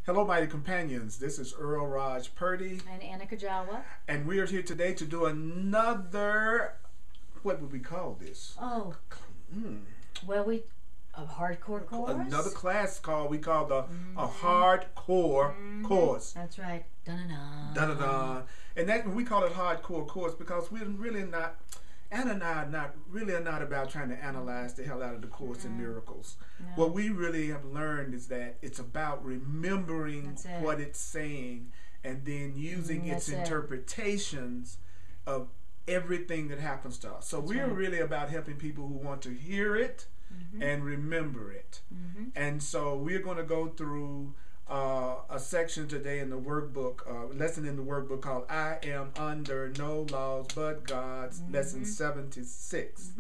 Hello, mighty companions. This is Earl Purdy, And Anna Kujawa. and we are here today to do another. What would we call this? Oh, well, a hardcore course. Another class we call the a hardcore course. That's right. Dun-dun-dun. Dun-dun-dun. And that we call it hardcore course because we're really not. Anna and I are not about trying to analyze the hell out of the Course in Miracles. No. What we really have learned is that it's about remembering what it's saying and then using its interpretations of everything that happens to us. So we're really about helping people who want to hear it and remember it. And so we're going to go through a section today in the workbook, lesson in the workbook called I Am Under No Laws But God's, lesson 76.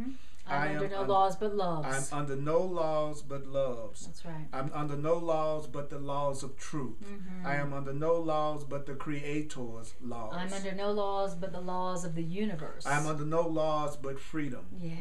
I'm under no laws but loves. I'm under no laws but loves. That's right. I'm under no laws but the laws of truth. I am under no laws but the Creator's laws. I'm under no laws but the laws of the universe. I'm under no laws but freedom. Yeah.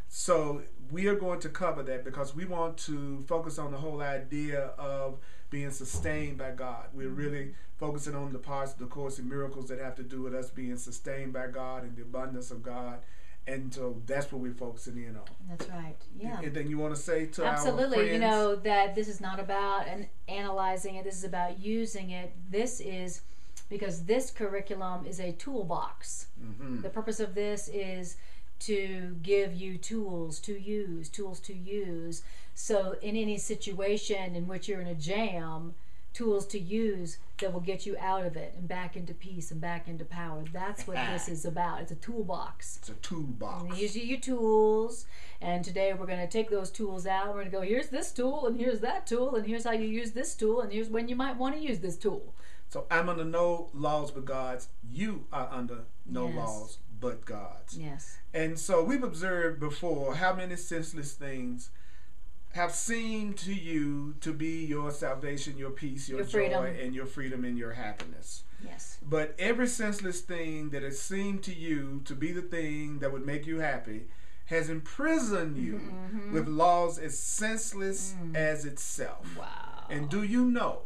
So we are going to cover that because we want to focus on the whole idea of being sustained by God. We're really focusing on the parts of the Course in Miracles that have to do with us being sustained by God and the abundance of God. And so that's what we're focusing in on. That's right. Yeah. And then you want to say to our Absolutely. You friends, know, that this is not about analyzing it. This is about using it. This is because this curriculum is a toolbox. The purpose of this is to give you tools to use. So in any situation in which you're in a jam, tools to use that will get you out of it and back into peace and back into power. That's what this is about. It's a toolbox. It's a toolbox. And here's your tools, and today we're going to take those tools out. We're going to go, here's this tool, and here's that tool, and here's how you use this tool, and here's when you might want to use this tool. So I'm under no laws but God's. You are under no laws but God's. Yes. And so we've observed before how many senseless things have seemed to you to be your salvation, your peace, your joy, and your freedom and your happiness. Yes. But every senseless thing that has seemed to you to be the thing that would make you happy has imprisoned you with laws as senseless as itself. Wow. And do you know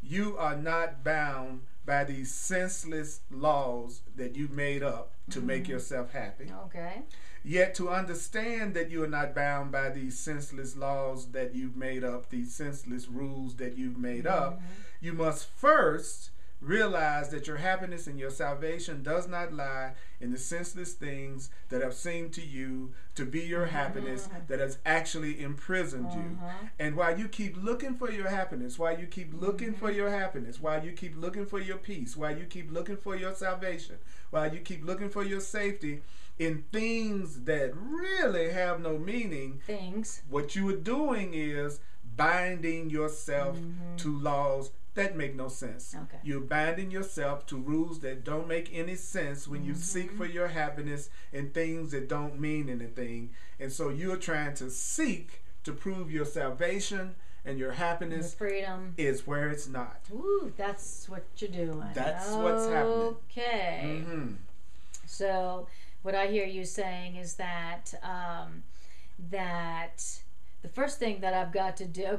you are not bound by these senseless laws that you've made up to make yourself happy? Okay. Yet to understand that you are not bound by these senseless laws that you've made up, these senseless rules that you've made up, you must first realize that your happiness and your salvation does not lie in the senseless things that have seemed to you to be your happiness that has actually imprisoned you. And while you keep looking for your happiness, while you keep looking for your happiness, while you keep looking for your peace, while you keep looking for your salvation, while you keep looking for your safety in things that really have no meaning, what you are doing is binding yourself to laws that make no sense. Okay. You're binding yourself to rules that don't make any sense when you seek for your happiness in things that don't mean anything. And so you're trying to seek to prove your salvation and your happiness your freedom is where it's not. Ooh, that's what you're doing. That's what's happening. Okay. So what I hear you saying is that that the first thing that I've got to do.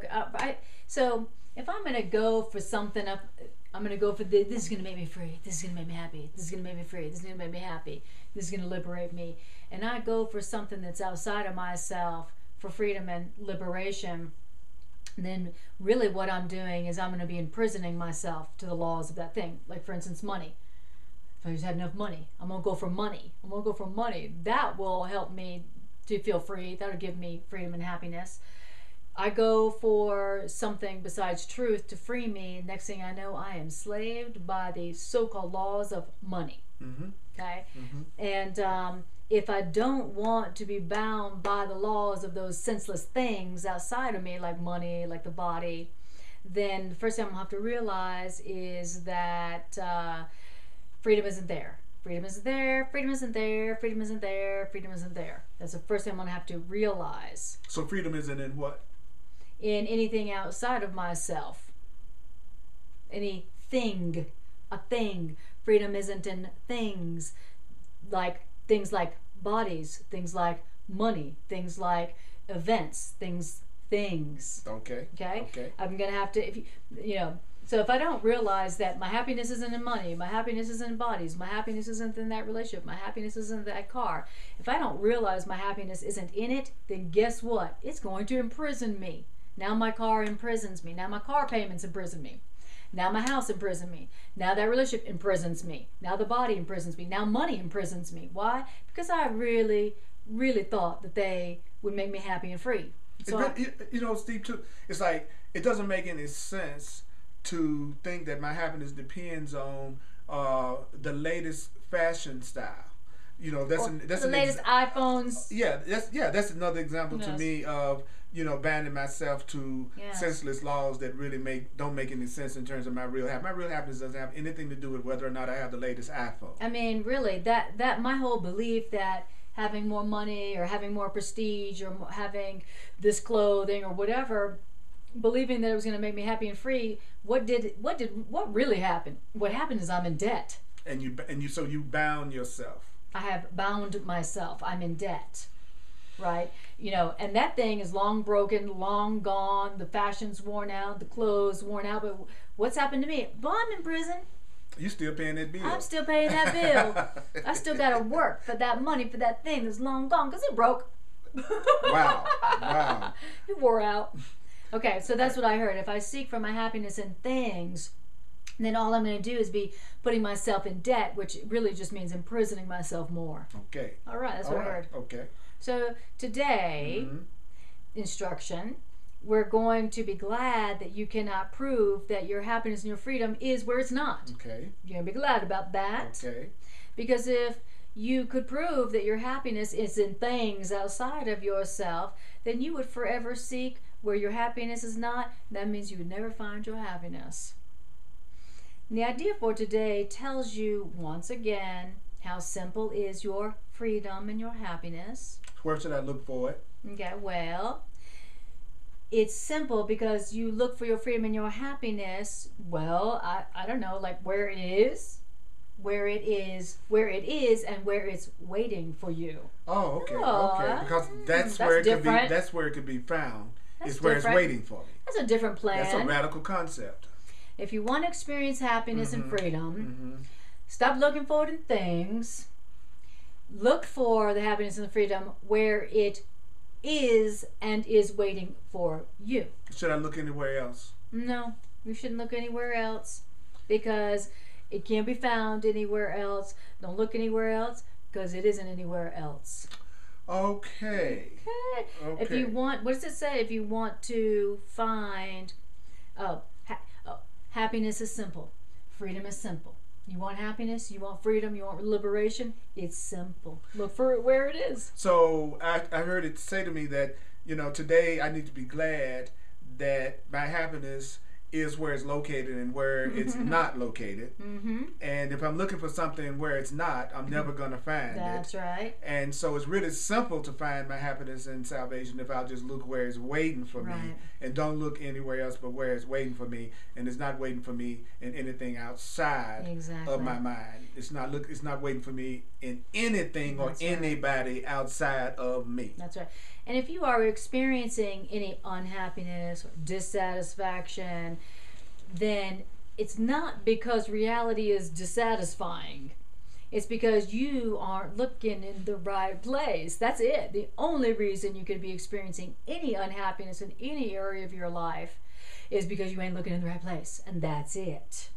So if I'm going to go for something, I'm going to go for this is going to make me free. This is going to make me happy. This is going to make me free. This is going to make me happy. This is going to liberate me. And I go for something that's outside of myself for freedom and liberation. Then really what I'm doing is I'm going to be imprisoning myself to the laws of that thing. Like, for instance, money. If I just had enough money, I'm going to go for money. I'm going to go for money. That will help me to feel free. That'll give me freedom and happiness. I go for something besides truth to free me. Next thing I know, I am enslaved by the so-called laws of money. Okay? And if I don't want to be bound by the laws of those senseless things outside of me, like money, like the body, then the first thing I'm going to have to realize is that freedom isn't there. Freedom isn't there, freedom isn't there, freedom isn't there, freedom isn't there. That's the first thing I'm going to have to realize. So freedom isn't in what? In anything outside of myself. Anything. A thing. Freedom isn't in things like bodies, things like money, things like events, things. Okay. I'm going to have to, if you know, So if I don't realize that my happiness isn't in money, my happiness isn't in bodies, my happiness isn't in that relationship, my happiness isn't in that car, if I don't realize my happiness isn't in it, then guess what? It's going to imprison me. Now my car imprisons me. Now my car payments imprison me. Now my house imprisons me. Now that relationship imprisons me. Now the body imprisons me. Now money imprisons me. Why? Because I really, really thought that they would make me happy and free. So you know, Steve, too, it's like it doesn't make any sense to think that my happiness depends on the latest fashion style. You know, that's the latest iPhones. Yeah, that's another example to me of, you know, banding myself to senseless laws that really don't make any sense in terms of my real happiness. My real happiness doesn't have anything to do with whether or not I have the latest iPhone. I mean, really, that my whole belief that having more money or having more prestige or having this clothing or whatever, believing that it was going to make me happy and free, what really happened? What happened is I'm in debt. So you bound yourself. I have bound myself. I'm in debt. Right? You know, and that thing is long broken, long gone, the fashion's worn out, the clothes worn out, but what's happened to me? Well, I'm in prison. You still paying that bill. I'm still paying that bill. I still got to work for that money for that thing that's long gone because it broke. Wow. It wore out. Okay, so that's what I heard. If I seek for my happiness in things, then all I'm going to do is be putting myself in debt, which really just means imprisoning myself more. Okay. All right, that's what I heard. Okay. So today, instruction, we're going to be glad that you cannot prove that your happiness and your freedom is where it's not. Okay. You're going to be glad about that. Okay. Because if you could prove that your happiness is in things outside of yourself, then you would forever seek where your happiness is not. That means you would never find your happiness. And the idea for today tells you once again how simple is your freedom and your happiness. Where should I look for it? Okay, well, it's simple because you look for your freedom and your happiness, well, I don't know, like where it is, and where it's waiting for you. Oh, okay, okay. Because that's where it could be found. It's where it's waiting for me. That's a different plan. That's a radical concept. If you want to experience happiness and freedom, stop looking for it in things. Look for the happiness and the freedom where it is and is waiting for you. Should I look anywhere else? No, you shouldn't look anywhere else because it can't be found anywhere else. Don't look anywhere else because it isn't anywhere else. Okay. If you want, what does it say? If you want to find, happiness is simple. Freedom is simple. You want happiness, you want freedom, you want liberation, it's simple. Look for it where it is. So I heard it say to me that, you know, today I need to be glad that my happiness is where it's located and where it's not located. And if I'm looking for something where it's not, I'm never going to find it. That's right. And so it's really simple to find my happiness and salvation if I'll just look where it's waiting for me and don't look anywhere else but where it's waiting for me, and it's not waiting for me in anything outside of my mind. It's not waiting for me in anything or anybody outside of me. That's right. And if you are experiencing any unhappiness or dissatisfaction, then it's not because reality is dissatisfying. It's because you aren't looking in the right place. That's it. The only reason you could be experiencing any unhappiness in any area of your life is because you ain't looking in the right place. And that's it.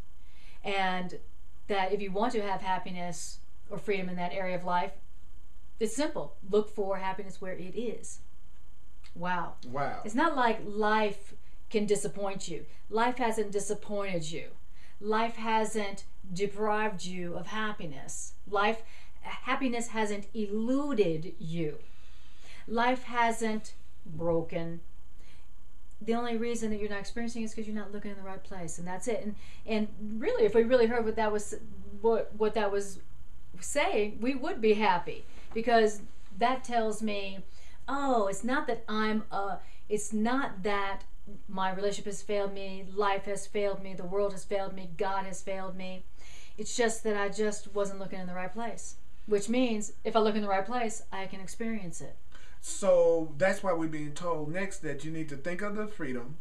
And that if you want to have happiness or freedom in that area of life, it's simple. Look for happiness where it is. Wow. It's not like life can disappoint you. Life hasn't disappointed you. Life hasn't deprived you of happiness. Happiness hasn't eluded you. Life hasn't broken. The only reason that you're not experiencing it is because you're not looking in the right place, and that's it. And really, if we really heard what that was saying, we would be happy, because that tells me, oh, it's not that my relationship has failed me, life has failed me, the world has failed me, God has failed me. It's just that I just wasn't looking in the right place. Which means if I look in the right place, I can experience it. So that's why we're being told next that you need to think of the freedom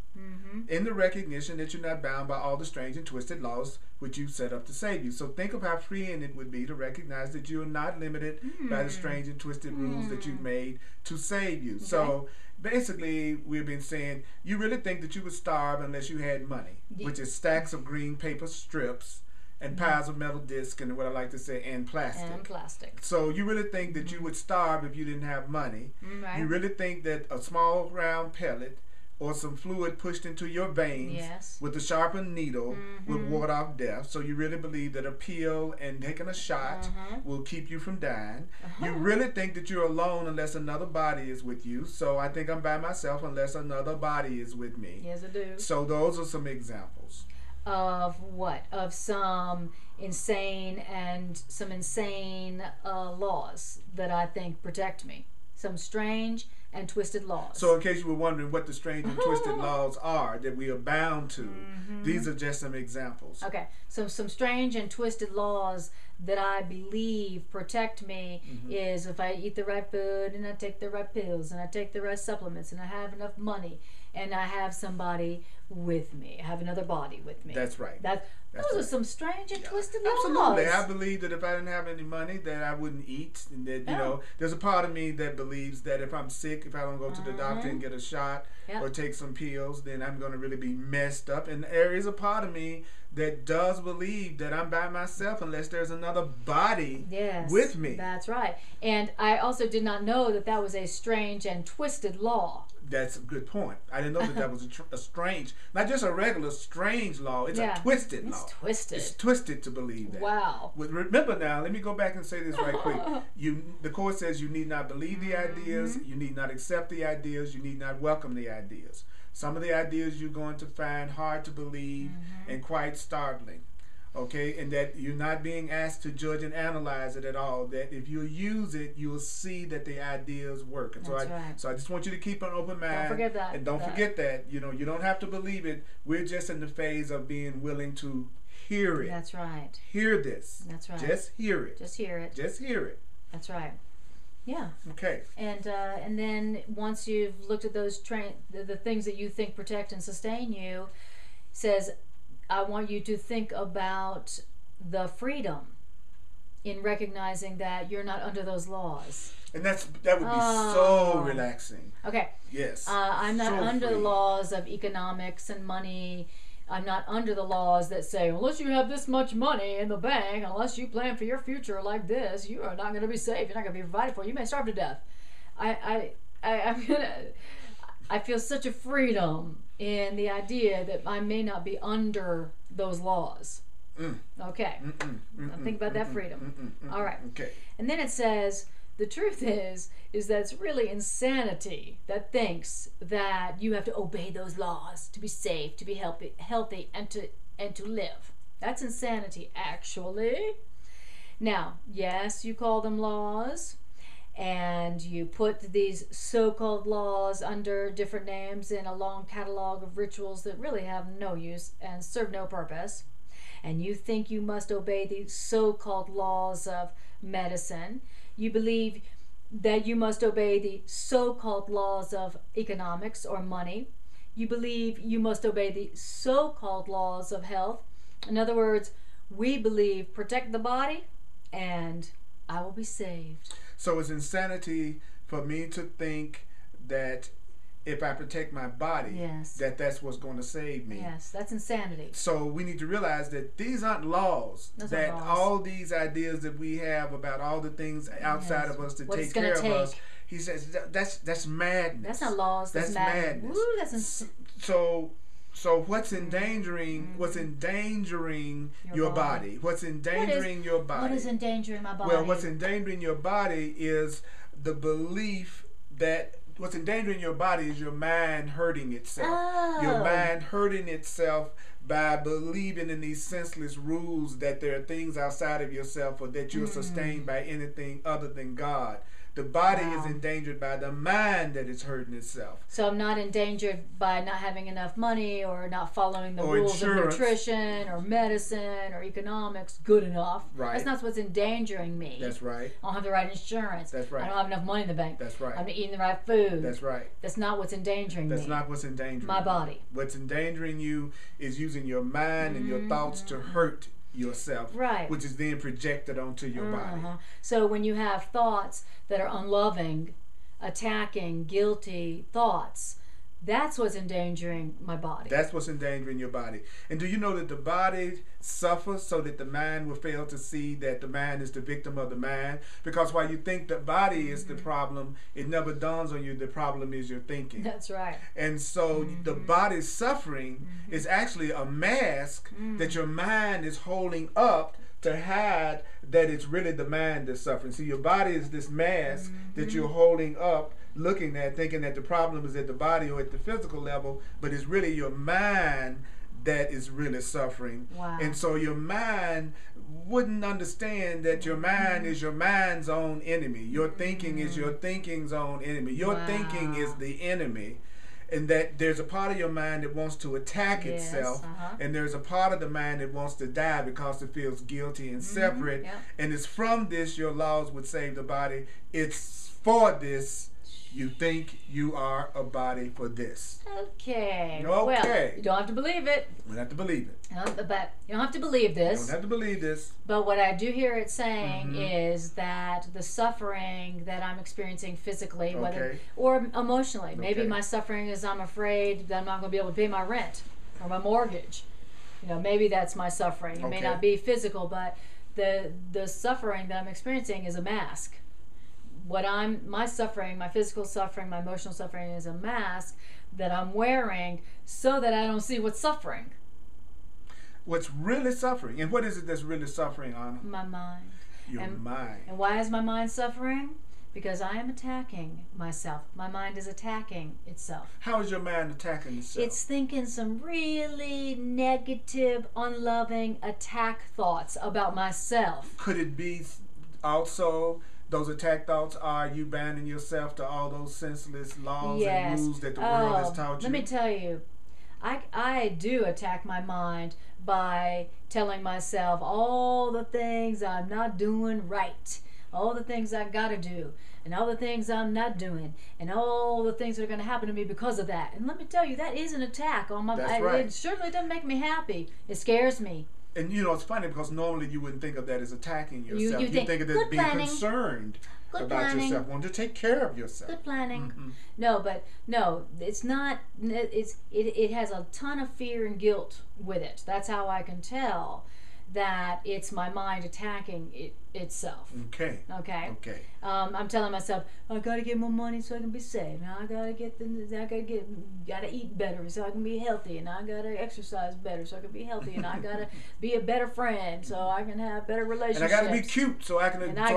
in the recognition that you're not bound by all the strange and twisted laws which you set up to save you. So think of how freeing it would be to recognize that you're not limited by the strange and twisted rules that you've made to save you. Okay. So basically, we've been saying you really think that you would starve unless you had money, which is stacks of green paper strips and piles of metal discs and what I like to say, and plastic. And plastic. So you really think that you would starve if you didn't have money. Right. You really think that a small round pellet or some fluid pushed into your veins with a sharpened needle would ward off death. So you really believe that a pill and taking a shot will keep you from dying. You really think that you're alone unless another body is with you. So I think I'm by myself unless another body is with me. Yes, I do. So those are some examples. Of what? Of some insane laws that I think protect me. Some strange and twisted laws. So in case you were wondering what the strange and twisted laws are that we are bound to, these are just some examples. Okay, so some strange and twisted laws that I believe protect me is if I eat the right food and I take the right pills and I take the right supplements and I have enough money and I have somebody with me. I have another body with me. That's right. Those are some strange and twisted laws. Absolutely. I believe that if I didn't have any money, that I wouldn't eat. And that, you know, there's a part of me that believes that if I'm sick, if I don't go to the doctor and get a shot or take some pills, then I'm going to really be messed up. And there is a part of me that does believe that I'm by myself unless there's another body with me. That's right. And I also did not know that that was a strange and twisted law. That's a good point. I didn't know that was a strange, not just a regular strange law. It's a twisted law. It's twisted. It's twisted to believe that. Wow. Remember now, let me go back and say this right quick. The Course says you need not believe the ideas, you need not accept the ideas, you need not welcome the ideas. Some of the ideas you're going to find hard to believe and quite startling. Okay, and that you're not being asked to judge and analyze it at all. That if you use it, you'll see that the ideas work. And so I just want you to keep an open mind. Don't forget that. And don't forget that. You know, you don't have to believe it. We're just in the phase of being willing to hear it. That's right. Hear this. That's right. Just hear it. Just hear it. Just hear it. That's right. Yeah. Okay. And then once you've looked at those the things that you think protect and sustain you, says, I want you to think about the freedom in recognizing that you're not under those laws. And that would be so relaxing. Okay. Yes. I'm not under the laws of economics and money. I'm not under the laws that say, unless you have this much money in the bank, unless you plan for your future like this, you are not going to be safe. You're not going to be provided for. You may starve to death. I feel such a freedom in the idea that I may not be under those laws. Okay. Think about that freedom. All right. Okay. And then it says, the truth is that it's really insanity that thinks that you have to obey those laws to be safe, to be healthy, and to live. That's insanity, actually. Now, yes, you call them laws, and you put these so-called laws under different names in a long catalog of rituals that really have no use and serve no purpose. And you think you must obey the so-called laws of medicine. You believe that you must obey the so-called laws of economics or money. You believe you must obey the so-called laws of health. In other words, we believe protect the body and I will be saved. So it's insanity for me to think that if I protect my body, that's what's going to save me. Yes, that's insanity. So we need to realize that these aren't laws. All these ideas that we have about all the things outside of us to take care of us, he says that's madness. That's not laws. That's madness. Woo, that's So what's endangering your body? What's endangering your body? What is endangering my body? Well, what's endangering your body is the belief that what's endangering your body is your mind hurting itself. Your mind hurting itself by believing in these senseless rules that there are things outside of yourself or that you're sustained by anything other than God. The body is endangered by the mind that is hurting itself. So I'm not endangered by not having enough money or not following the rules of nutrition or medicine or economics good enough. Right. That's not what's endangering me. That's right. I don't have the right insurance. That's right. I don't have enough money in the bank. That's right. I'm not eating the right food. That's right. That's not what's endangering me. That's not what's endangering my body. What's endangering you is using your mind and your thoughts to hurt yourself, right, which is then projected onto your body. So when you have thoughts that are unloving, attacking, guilty thoughts, that's what's endangering my body. That's what's endangering your body. And do you know that the body suffers so that the mind will fail to see that the mind is the victim of the mind? Because while you think the body is the problem, it never dawns on you the problem is your thinking. That's right. And so the body's suffering is actually a mask that your mind is holding up to hide that it's really the mind that's suffering. See, your body is this mask that you're holding up, looking at, thinking that the problem is at the body or at the physical level, but it's really your mind that is really suffering. Wow. And so your mind wouldn't understand that your mind is your mind's own enemy. Your thinking is your thinking's own enemy. Your thinking is the enemy. And that there's a part of your mind that wants to attack itself, and there's a part of the mind that wants to die because it feels guilty and separate. And it's from this your laws would save the body. It's for this you think you are a body for this. Okay. Well, you don't have to believe it. You don't have to believe it. But you don't have to believe this. You don't have to believe this. But what I do hear it saying is that the suffering that I'm experiencing physically, whether or emotionally, maybe my suffering is I'm afraid that I'm not going to be able to pay my rent or my mortgage. You know, maybe that's my suffering. It may not be physical, but the suffering that I'm experiencing is a mask. My suffering, my physical suffering, my emotional suffering is a mask that I'm wearing so that I don't see what's suffering. What's really suffering? And what is it that's really suffering, Anna? My mind. Your mind. And why is my mind suffering? Because I am attacking myself. My mind is attacking itself. How is your mind attacking itself? It's thinking some really negative, unloving attack thoughts about myself. Could it be also those attack thoughts are you banding yourself to all those senseless laws and rules that the world has taught you? Let me tell you, I do attack my mind by telling myself all the things I'm not doing right, all the things I gotta do, and all the things I'm not doing, and all the things that are going to happen to me because of that. And let me tell you, that is an attack on my mind. Right. It certainly doesn't make me happy. It scares me. And you know, it's funny because normally you wouldn't think of that as attacking yourself. You think of it as being concerned about yourself, wanting to take care of yourself. Good planning. No, it's not. It has a ton of fear and guilt with it. That's how I can tell that it's my mind attacking itself. Okay. I'm telling myself, I gotta get more money so I can be safe. Now I gotta gotta eat better so I can be healthy, and I gotta exercise better so I can be healthy, and I gotta be a better friend so I can have better relationships. And I gotta be cute so I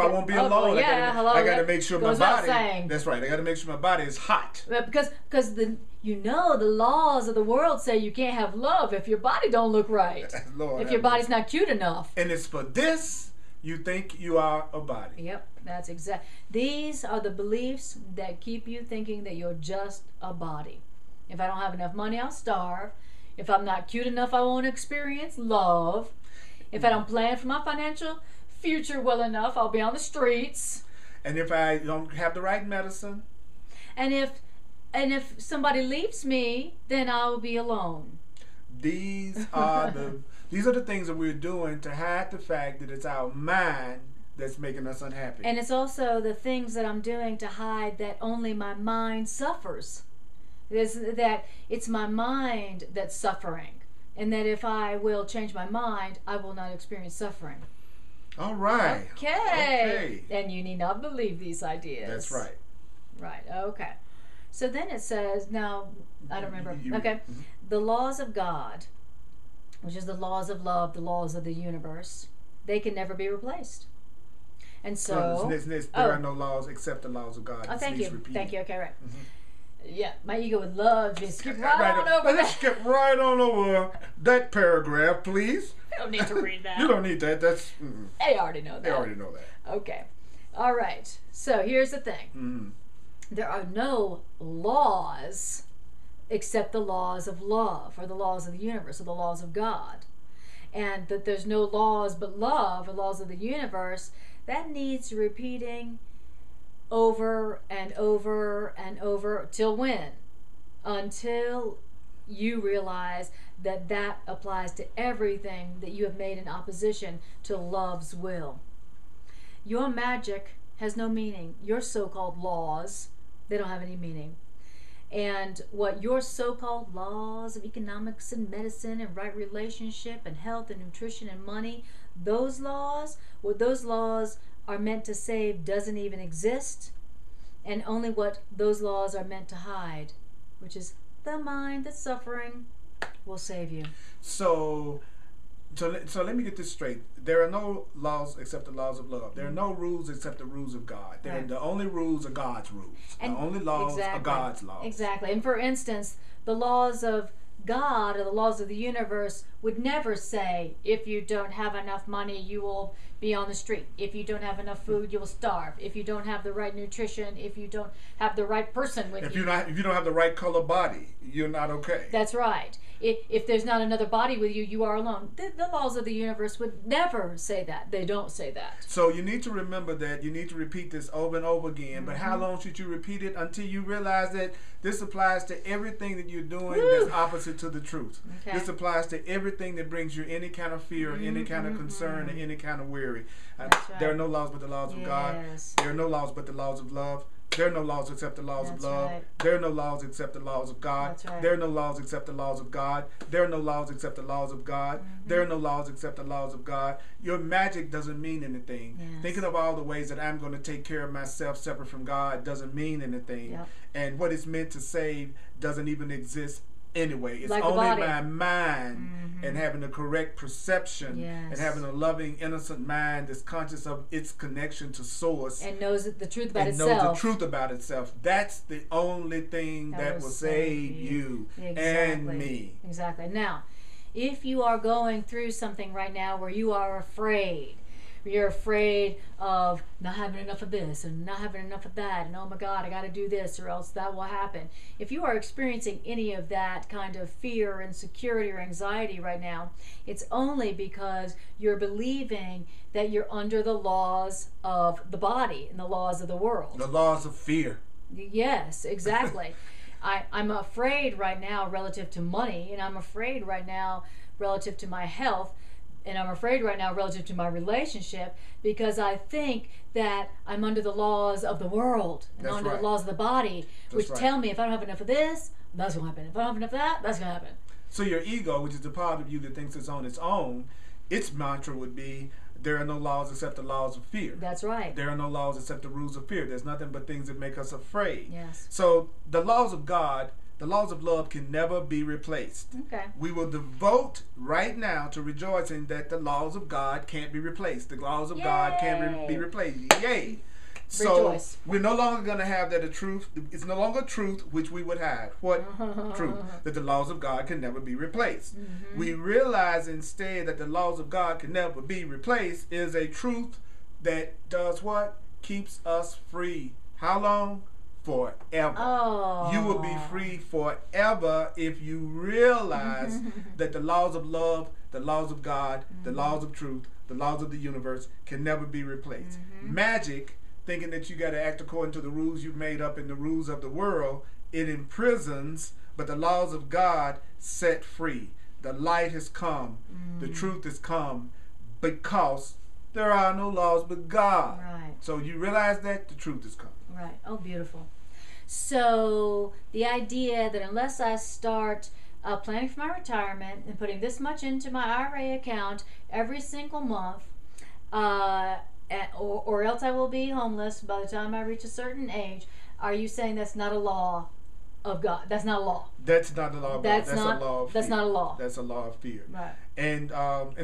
won't be alone. I gotta make sure my body. That's right. I gotta make sure my body is hot. Because the laws of the world say you can't have love if your body don't look right. Lord, if your body's not cute enough. And it's for this you think you are a body. Yep, that's exact. These are the beliefs that keep you thinking that you're just a body. If I don't have enough money, I'll starve. If I'm not cute enough, I won't experience love. If I don't plan for my financial future well enough, I'll be on the streets. And if I don't have the right medicine. And if somebody leaves me, then I'll be alone. These are the things that we're doing to hide the fact that it's our mind that's making us unhappy. And it's also the things that I'm doing to hide that only my mind suffers. That it's my mind that's suffering. And that if I will change my mind, I will not experience suffering. All right. Okay. And you need not believe these ideas. That's right. Right. Okay. So then it says, now, I don't remember. The laws of God, which is the laws of love, the laws of the universe, they can never be replaced. And so... there are no laws except the laws of God. Oh, thank you. Thank you. Okay, right. Yeah, my ego would love to skip right on over that. Let's skip right on over that paragraph, please. You don't need to read that. You don't need that. That's... They already know that. They already know that. Okay. All right. So here's the thing. Mm-hmm. There are no laws except the laws of love, or the laws of the universe, or the laws of God. And that there's no laws but love, or laws of the universe, that needs repeating over and over and over. Till when? Until you realize that that applies to everything that you have made in opposition to love's will. Your magic has no meaning. Your so-called laws, they don't have any meaning. And what your so-called laws of economics and medicine and right relationship and health and nutrition and money, those laws, what those laws are meant to save doesn't even exist. And only what those laws are meant to hide, which is the mind that's suffering, will save you. So let me get this straight. There are no laws except the laws of love. There are no rules except the rules of God. Right. The only rules are God's rules. And the only laws exactly, are God's laws. Exactly. And for instance, the laws of God, or the laws of the universe, would never say, if you don't have enough money, you will be on the street. If you don't have enough food, you will starve. If you don't have the right nutrition, if you don't have the right person with you. If you don't have the right color body, you're not okay. That's right. If there's not another body with you, you are alone. The laws of the universe would never say that. They don't say that. So you need to remember that. You need to repeat this over and over again. Mm-hmm. But how long should you repeat it? Until you realize that this applies to everything that you're doing that's opposite to the truth. Okay. This applies to everything that brings you any kind of fear, any kind of concern, or any kind of worry. Right. There are no laws but the laws of God. There are no laws but the laws of love. There are no laws except the laws of love. Right. There are no laws except the laws of God. Right. There are no laws except the laws of God. There are no laws except the laws of God. There are no laws except the laws of God. Your magic doesn't mean anything. Yes. Thinking of all the ways that I'm going to take care of myself separate from God doesn't mean anything. Yep. And what it's meant to save doesn't even exist anyway. It's like only my mind Mm-hmm. and having the correct perception and having a loving, innocent mind that's conscious of its connection to source and knows the truth about and itself. knows the truth about itself. That's the only thing that will save you and me. Exactly. Now, if you are going through something right now where you are afraid, you're afraid of not having enough of this and not having enough of that, and oh my God, I got to do this or else that will happen. If you are experiencing any of that kind of fear, insecurity, or anxiety right now, it's only because you're believing that you're under the laws of the body and the laws of the world. The laws of fear. Yes, exactly. I'm afraid right now relative to money, and I'm afraid right now relative to my health, and I'm afraid right now relative to my relationship, because I think that I'm under the laws of the world and That's under right. the laws of the body, That's which tell me if I don't have enough of this, that's going to happen. If I don't have enough of that, that's going to happen. So your ego, which is the part of you that thinks it's on its own, its mantra would be, there are no laws except the laws of fear. That's right. There are no laws except the rules of fear. There's nothing but things that make us afraid. Yes. So the laws of God, the laws of love can never be replaced. Okay. We will devote right now to rejoicing that the laws of God can't be replaced. The laws of God can't be replaced. Yay! So Rejoice. we're no longer going to have that a truth. It's no longer truth which we would have. What truth? That the laws of God can never be replaced. Mm-hmm. We realize instead that the laws of God can never be replaced is a truth that does what? Keeps us free. How long? Forever. Oh. You will be free forever if you realize that the laws of love, the laws of God, the laws of truth, the laws of the universe can never be replaced. Magic, thinking that you got to act according to the rules you've made up and the rules of the world, it imprisons, but the laws of God set free. The light has come. The truth has come because there are no laws but God. Right. So you realize that the truth has come. Right. Oh, beautiful. So the idea that unless I start planning for my retirement and putting this much into my IRA account every single month, or else I will be homeless by the time I reach a certain age, are you saying that's not a law of God? That's not a law. That's not the law of God. That's a law of fear. That's not a law. That's a law of fear. Right. And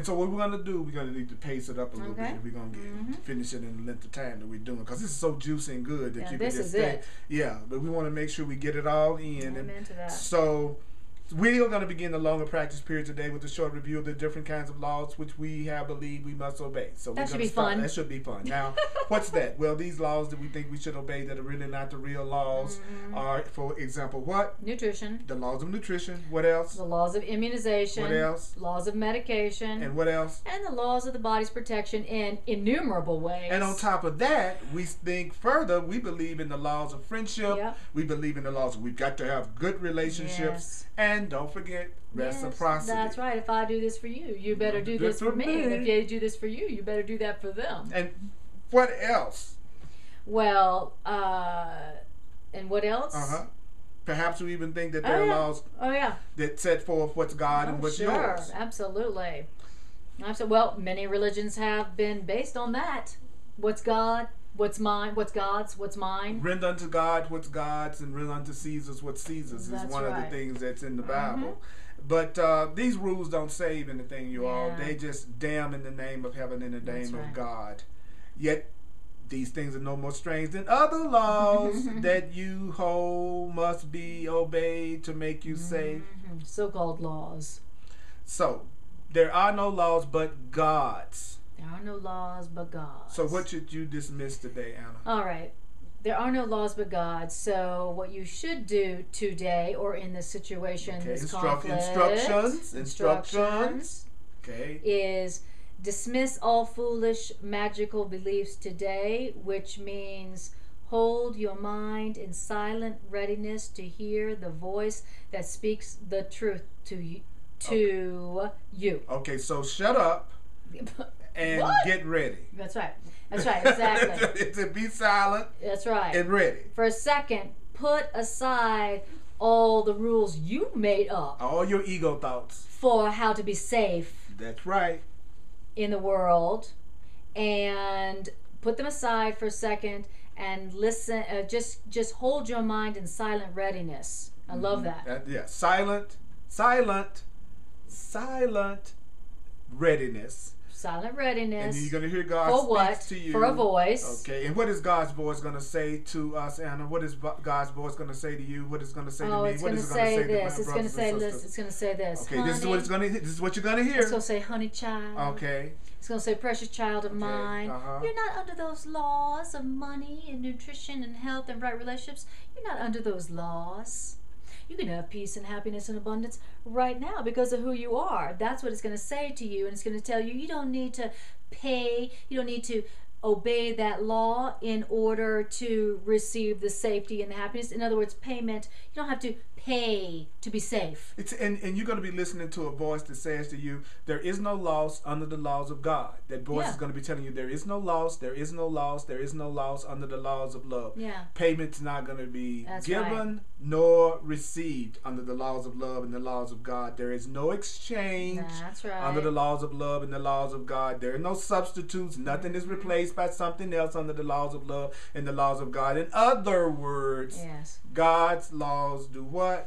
so what we're going to do, we're going to need to pace it up a little bit. If we're going to finish it in the length of time that we're doing. Because this is so juicy and good that you can this just is stay. it. Yeah, but we want to make sure we get it all in. Amen to that. So We are going to begin the longer practice period today with a short review of the different kinds of laws which we have believed we must obey. So that should be fun. That should be fun. Now, what's that? Well, these laws that we think we should obey that are really not the real laws are, for example, what? Nutrition. The laws of nutrition. What else? The laws of immunization. What else? Laws of medication. And what else? And the laws of the body's protection in innumerable ways. And on top of that, we think further, we believe in the laws of friendship. Yep. We believe in the laws. We've got to have good relationships. Yes. And don't forget reciprocity. Yes, that's right. If I do this for you, you better do this for me. And if you do this for you, you better do that for them. And what else? Well, and what else? Perhaps we even think that there are laws that set forth what's God and what's yours. Sure, absolutely. Well, many religions have been based on that. What's God? What's mine? What's God's? What's mine? Render unto God what's God's, and render unto Caesar's what's Caesar's. That's one of the things that's in the Bible. But these rules don't save anything, you all. They just damn in the name of heaven, in the name of God. Yet these things are no more strange than other laws that you hold must be obeyed to make you safe. So-called laws. So, there are no laws but God's. There are no laws but God's. So what should you dismiss today, Anna? All right. There are no laws but God's. So what you should do today, or in this situation, this conflict, instructions, is dismiss all foolish magical beliefs today, which means hold your mind in silent readiness to hear the voice that speaks the truth to you. Okay, so shut up and get ready. That's right. That's right, exactly. To be silent. That's right. And ready. For a second, put aside all the rules you made up. All your ego thoughts. For how to be safe. That's right. In the world. And put them aside for a second and listen. Just hold your mind in silent readiness. I love that. Silent readiness. Silent readiness. And you're going to hear God speak to you. For a voice. Okay. And what is God's voice going to say to us, Anna? What is God's voice going to say to you? What is it going to say to me? What is it going to say this? It's going to say this. It's going to say this. Okay. Honey, this is what you're going to hear. It's going to say, honey child. Okay. It's going to say, precious child of mine. You're not under those laws of money and nutrition and health and right relationships. You're not under those laws. You can have peace and happiness and abundance right now because of who you are. That's what it's going to say to you. And it's going to tell you, you don't need to pay. You don't need to obey that law in order to receive the safety and the happiness. In other words, payment. You don't have to pay to be safe. And you're going to be listening to a voice that says to you, there is no loss under the laws of God. That voice is going to be telling you, there is no loss, there is no loss, there is no loss under the laws of love. Payment's not going to be given nor received under the laws of love and the laws of God. There is no exchange under the laws of love and the laws of God. There are no substitutes. Nothing is replaced by something else under the laws of love and the laws of God. In other words, God's laws do what?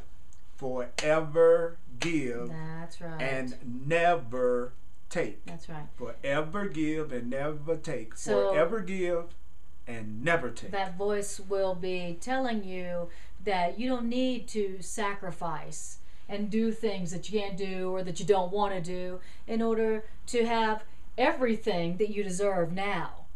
Forever give. That's right. And never take. That's right. Forever give and never take. So, forever give and never take. That voice will be telling you that you don't need to sacrifice and do things that you can't do or that you don't want to do in order to have everything that you deserve now.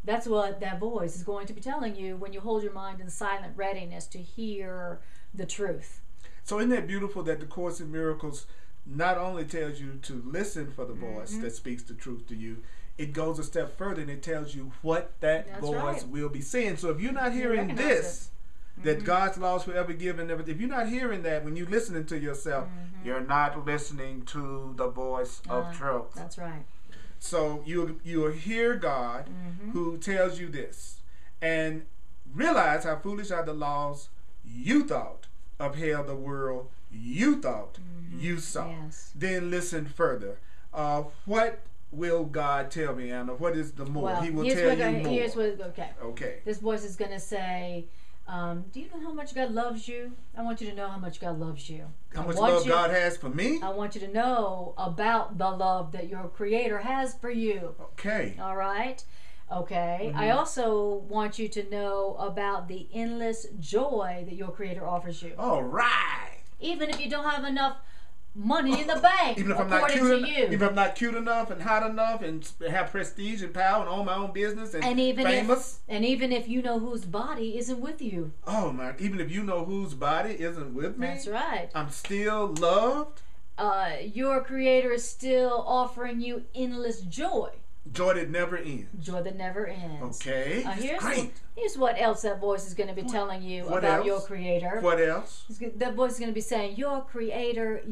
That's what that voice is going to be telling you when you hold your mind in silent readiness to hear the truth. So isn't that beautiful that the Course in Miracles not only tells you to listen for the voice that speaks the truth to you, it goes a step further and it tells you what that voice will be saying. So if you're not hearing this, that God's laws forever give and never, if you're not hearing that when you're listening to yourself, you're not listening to the voice of truth. That's right. So you'll hear God who tells you this and realize how foolish are the laws you thought upheld the world you thought you saw. Then listen further. What will God tell me, Anna? What is the more? He will tell you more. Here's what, okay. This voice is going to say, do you know how much God loves you? I want you to know how much God loves you. How much love God has for me? I want you to know about the love that your Creator has for you. Okay. All right? Okay. I also want you to know about the endless joy that your Creator offers you. All right. even if you don't have enough money in the bank, even if I'm not cute, even if I'm not cute enough and hot enough and have prestige and power and own my own business and even famous. Even if you know whose body isn't with you. Oh my! Even if you know whose body isn't with me, that's right. I'm still loved. Your Creator is still offering you endless joy. Joy that never ends. Joy that never ends. Okay. Here's what else that voice is going to be telling you about your Creator. What else? That voice is going to be saying, your Creator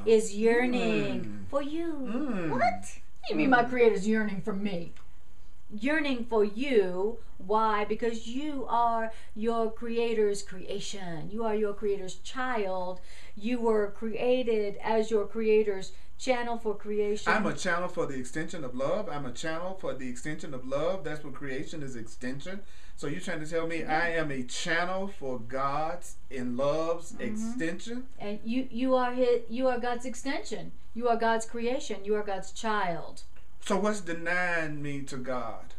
is yearning for you. What? What do you mean my Creator's yearning for me? Yearning for you. Why? Because you are your Creator's creation. You are your Creator's child. You were created as your Creator's channel for creation. I'm a channel for the extension of love. I'm a channel for the extension of love. That's what creation is, extension. So you're trying to tell me I am a channel for God's and love's extension? And you are God's extension. You are God's creation. You are God's child. So what's denying me to God?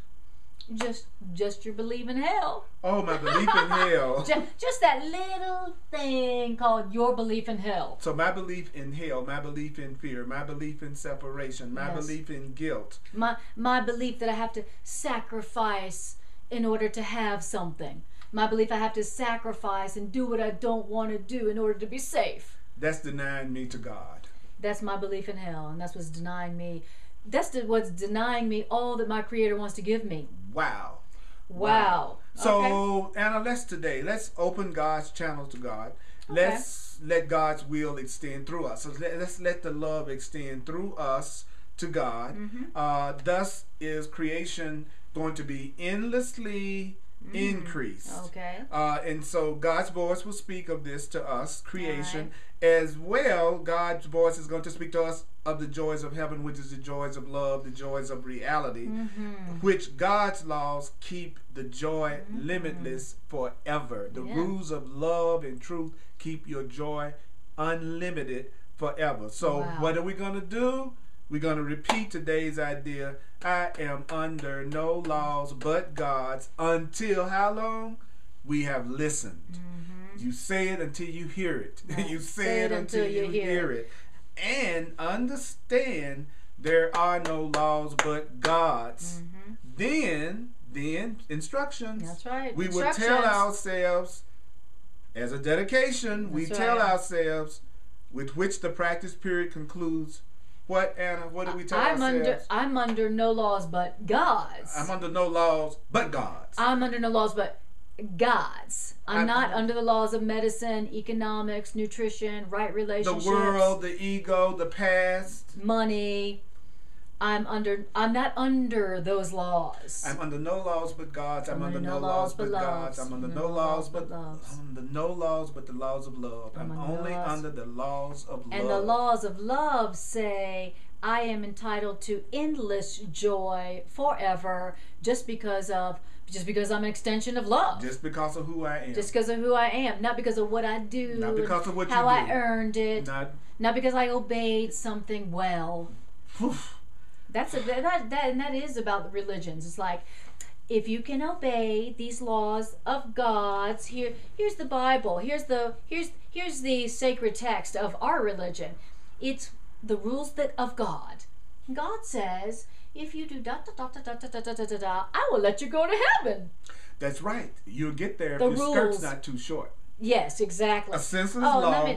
Just your belief in hell. Oh, my belief in hell. Just that little thing called your belief in hell. So my belief in hell, my belief in fear, my belief in separation, my belief in guilt. My belief that I have to sacrifice in order to have something. My belief I have to sacrifice and do what I don't want to do in order to be safe. That's denying me to God. That's my belief in hell, and that's what's denying me. What's denying me all that my Creator wants to give me. Wow. So, Anna, let's open God's channel to God. Okay. Let's let God's will extend through us. So let's let the love extend through us to God. Thus is creation going to be endlessly increased. Okay. And so God's voice will speak of this to us, creation, as well. God's voice is going to speak to us of the joys of heaven, which is the joys of love, the joys of reality, which God's laws keep the joy limitless forever. The rules of love and truth keep your joy unlimited forever. So what are we going to do? We're going to repeat today's idea. I am under no laws but God's until how long? We have listened. You say it until you hear it. You say it until you hear it. And understand there are no laws but God's. Then instructions. That's right. We will tell ourselves as a dedication. We tell ourselves with which the practice period concludes. What, Anna? What do we tell ourselves? I'm under no laws but God's. I'm under no laws but God's. I'm under no laws but God's. I'm not under the laws of medicine, economics, nutrition, right relationships. The world, the ego, the past. Money. I'm not under those laws. I'm under no laws but God's. I'm under no laws but God's. I'm under no laws but loves. I'm under no laws but the laws of love. I'm only under the laws of love. And the laws of love say I am entitled to endless joy forever just because I'm an extension of love. Just because of who I am. Just because of who I am. Not because of what I do. Not because of what you do. How I earned it. Not because I obeyed something well. That is about the religions. It's like, if you can obey these laws of God's, here's the Bible. Here's the sacred text of our religion. It's the rules of God. God says, if you do da da da da da da da da da da, I will let you go to heaven. That's right. You'll get there if your skirt's not too short. Yes, exactly. A senseless law.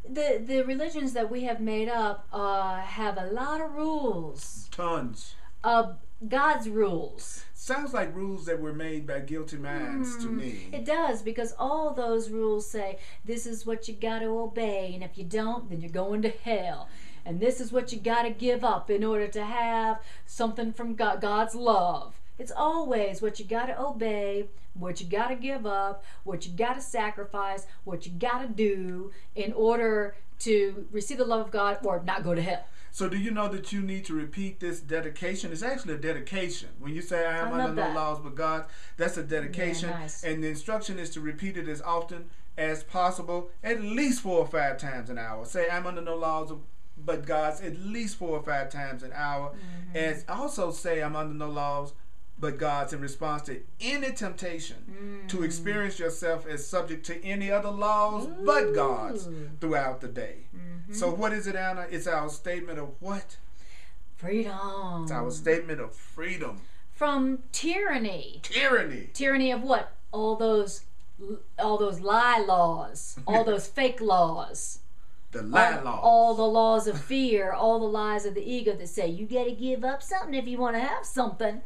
The religions that we have made up have a lot of rules. Tons. God's rules. Sounds like rules that were made by guilty minds to me. It does, because all those rules say this is what you got to obey, and if you don't, then you're going to hell. And this is what you got to give up in order to have something from God's love. It's always what you got to obey, what you got to give up, what you got to sacrifice, what you got to do in order to receive the love of God or not go to hell. So do you know that you need to repeat this dedication? It's actually a dedication. When you say I am under no laws but God, that's a dedication. Yeah, nice. And the instruction is to repeat it as often as possible, at least 4 or 5 times an hour. Say I'm under no laws but God's at least 4 or 5 times an hour. And also say I'm under no laws but God's in response to any temptation to experience yourself as subject to any other laws but God's throughout the day. So what is it, Anna? It's our statement of what? Freedom. It's our statement of freedom. From tyranny. Tyranny. Tyranny of what? All those lie laws, all those fake laws. The lie laws. All the laws of fear, all the lies of the ego that say you got to give up something if you want to have something.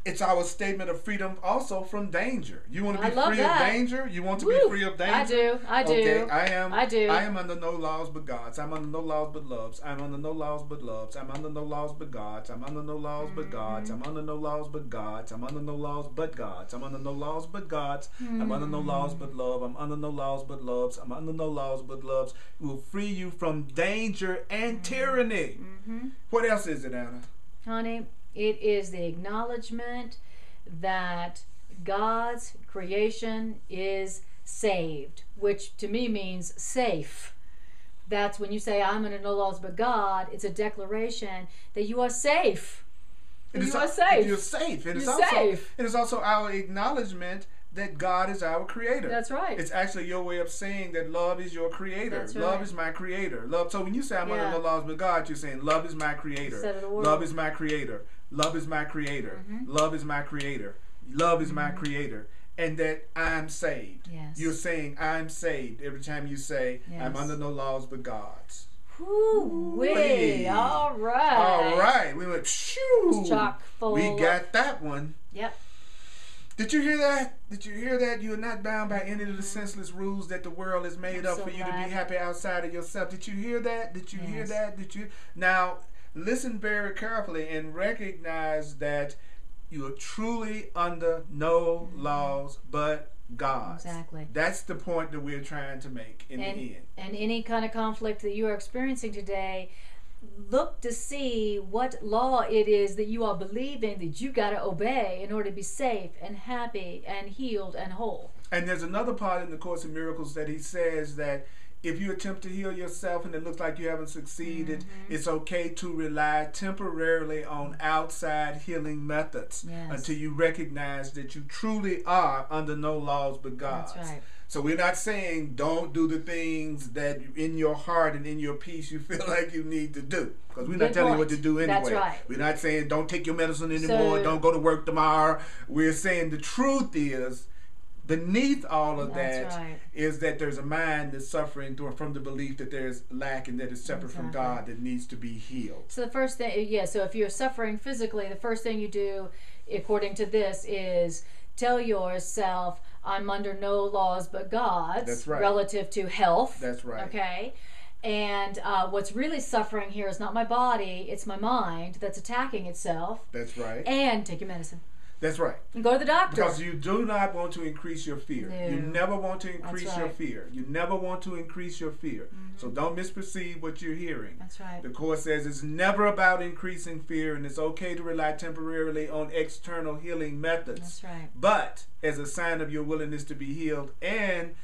It's our statement of freedom also from danger. You want to be free that. of danger? You want to be free of danger? I do. Okay, I do. I am under no laws but God's. I'm under no laws but loves. I'm under no laws but loves. I'm under no laws but God's. I'm under no laws but God's. I'm under no laws but God's. I'm under no laws but God's. I'm under no laws but God's. I'm under no laws but love. I'm under no laws but loves. I'm under no laws but loves. Will free you from danger and tyranny. What else is it, Anna? Honey, it is the acknowledgement that God's creation is saved, which to me means safe. That's when you say, I'm under no laws but God, it's a declaration that you are safe. You are safe. You're safe. And You're safe. It is also our acknowledgement that God is our creator. That's right. It's actually your way of saying that love is your creator. That's love right. is my creator. Love. So when you say I'm under no laws but God, you're saying love is my creator. Instead of the world. Love is my creator. Love is my creator. Love is my creator. Love is my creator. And that I'm saved. Yes. You're saying I'm saved every time you say I'm under no laws but God's. Woo-wee. All right. All right. We went, shoo. Chock full. We got that one. Yep. Did you hear that? Did you hear that? You are not bound by any of the senseless rules that the world has made up for you to be happy outside of yourself. Did you hear that? Did you hear that? Did you? Now, listen very carefully and recognize that you are truly under no laws but God's. Exactly. That's the point that we're trying to make in the end. And any kind of conflict that you are experiencing today, look to see what law it is that you are believing that you got to obey in order to be safe and happy and healed and whole. And there's another part in the Course in Miracles that he says that if you attempt to heal yourself and it looks like you haven't succeeded, it's okay to rely temporarily on outside healing methods until you recognize that you truly are under no laws but God's. That's right. So we're not saying don't do the things that in your heart and in your peace you feel like you need to do. Because we're not telling you what to do anyway. That's right. We're not saying don't take your medicine anymore, don't go to work tomorrow. We're saying the truth is, beneath all of that is that there's a mind that's suffering from the belief that there's lack and that it's separate from God that needs to be healed. So the first thing, so if you're suffering physically, the first thing you do, according to this, is tell yourself, I'm under no laws but God's. That's right. Relative to health. That's right. Okay? And what's really suffering here is not my body, it's my mind that's attacking itself. That's right. And take your medicine. That's right. And go to the doctor. Because you do not want to increase your fear. No. You never want to increase your fear. You never want to increase your fear. So don't misperceive what you're hearing. That's right. The Course says it's never about increasing fear, and it's okay to rely temporarily on external healing methods. That's right. But as a sign of your willingness to be healed, and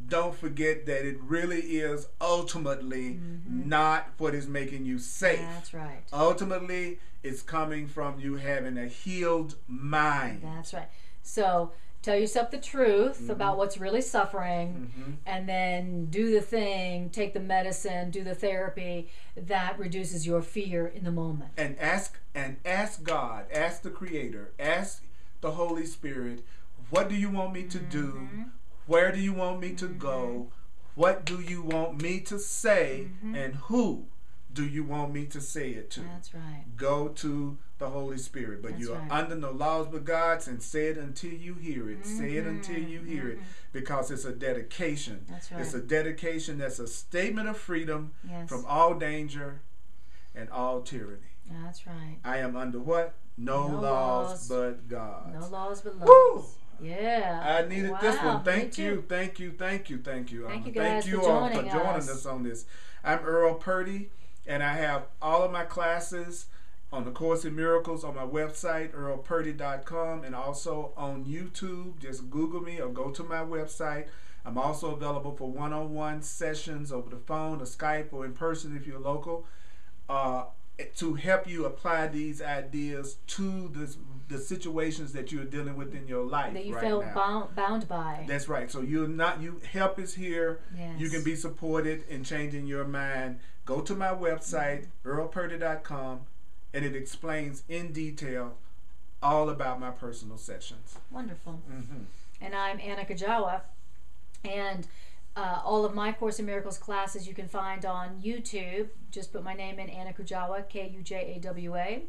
don't forget that it really is ultimately not what is making you safe. That's right. Ultimately, it's coming from you having a healed mind. That's right. So tell yourself the truth about what's really suffering, and then do the thing, take the medicine, do the therapy that reduces your fear in the moment. And ask God, ask the Creator, ask the Holy Spirit, what do you want me to do? Where do you want me to go? What do you want me to say? And who do you want me to say it to? That's right. Go to the Holy Spirit. But you are under no laws but God's, and say it until you hear it. Say it until you hear it. Because it's a dedication. That's right. It's a dedication that's a statement of freedom from all danger and all tyranny. That's right. I am under what? No laws but God's. No laws but laws. Woo! Yeah. I needed this one. Thank you. Thank you guys Thank you for all joining for joining us on this. I'm Earl Purdy, and I have all of my classes on the Course in Miracles on my website, earlpurdy.com, and also on YouTube. Just Google me or go to my website. I'm also available for one-on-one sessions over the phone or Skype or in person if you're local. to help you apply these ideas to the situations that you're dealing with in your life that you right feel now. bound by. That's right. So help is here. Yes. You can be supported in changing your mind. Go to my website, earlpurdy.com, and it explains in detail all about my personal sessions. Wonderful. Mm-hmm. And I'm Anna Kujawa, and all of my Course in Miracles classes you can find on YouTube. Just put my name in, Anna Kujawa, Kujawa.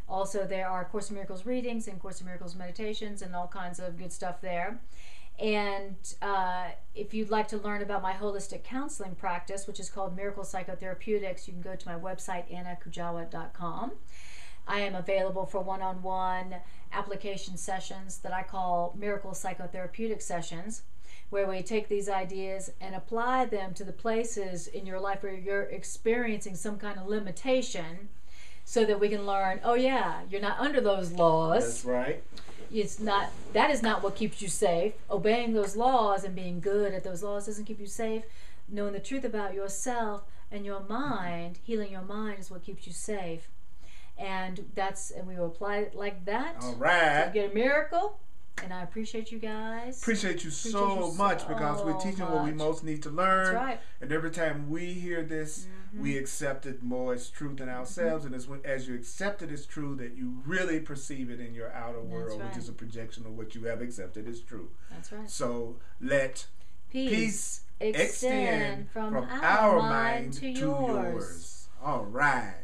Also, there are Course in Miracles readings and Course in Miracles meditations and all kinds of good stuff there. And if you'd like to learn about my holistic counseling practice, which is called Miracle Psychotherapeutics, you can go to my website, annakujawa.com. I am available for one-on-one application sessions that I call Miracle Psychotherapeutic Sessions, where we take these ideas and apply them to the places in your life where you're experiencing some kind of limitation, so that we can learn, oh yeah, you're not under those laws. That's right. That is not what keeps you safe. Obeying those laws and being good at those laws doesn't keep you safe. Knowing the truth about yourself and your mind, healing your mind, is what keeps you safe. And we will apply it like that. All right. To get a miracle. And I appreciate you guys. Appreciate you so much, because we're teaching what we most need to learn. That's right. And every time we hear this, we accept it more as truth in ourselves. And it's as you accept it as true that you really perceive it in your outer world, which is a projection of what you have accepted as true. That's right. So let peace extend from our mind to yours. All right.